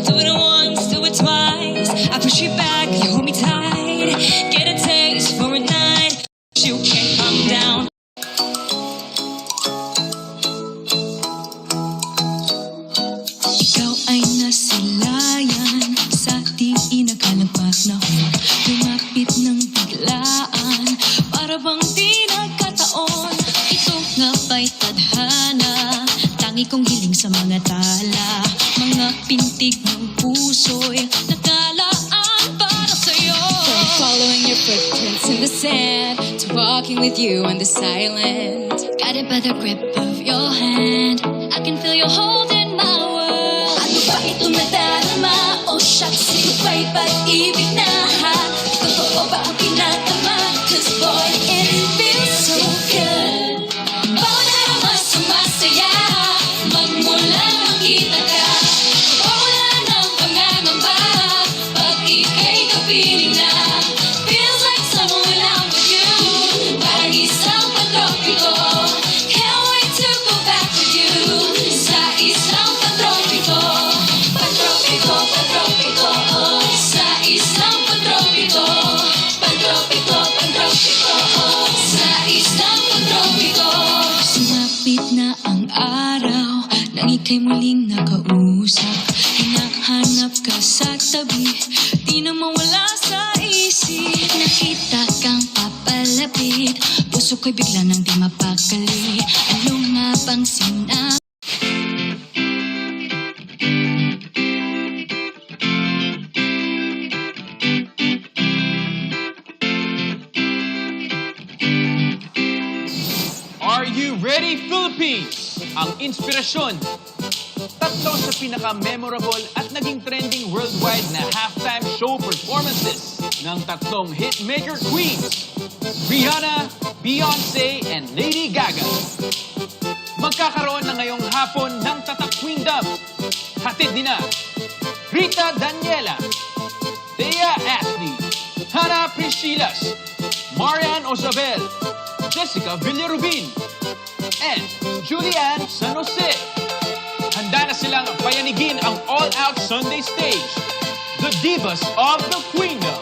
Do it once, do it twice. I push you back, you hold me tight. Get a taste for a night. You can't calm down. Ikaw ay nasilayan sa di inakalagpak na lumapit ng biglaan. Para bang di nagkataon. Ito nga ba'y tadhana? Tangi kong hiling sa mga tala. Mga pintig ng puso'y nakalaan para sa'yo. From following your footprints in the sand to walking with you on the silent, guided by the grip of your hand, I can feel your hold in my world. Ano ba ito nadarama? Oh shucks, ito ba'y pag-ibig na ha? Totoo ba ang pinatama? Cause boy, it feels so good. Bawat araw mas sumasaya, magmula makita ka. Wala ng pangangamba, pag ika'y kapiling na. Feels like summer when I'm with you, parang isang pantropiko. Can't wait to go back with you, sa isang pantropiko. Pantropiko, pantropiko, oh, sa isang pantropiko. Pantropiko, pantropiko, oh, sa isang pantropiko. Sumapit na ang araw, nang ika'y muling nakausap. Hinahanap ka sa tabi, di na mawala sa isip. Nakita kang papalapit, puso ko'y bigla nang di mapakali. Ano nga bang sinabi? Are you ready, Philippines? Ang inspirasyon. Tatlo sa pinaka-memorable at naging trending worldwide na halftime show performances ng tatlong hitmaker queens, Rihanna, Beyoncé, and Lady Gaga. Magkakaroon na ngayong hapon ng Tatak Queendom. Hatid ni na Rita Daniela, Thea Ashley, Hannah Priscilas, Marian Osabel, Jessica Villarubin, and Julianne San Jose. Handa na silang payanigin ang All Out Sunday stage, the Divas of the Queendom.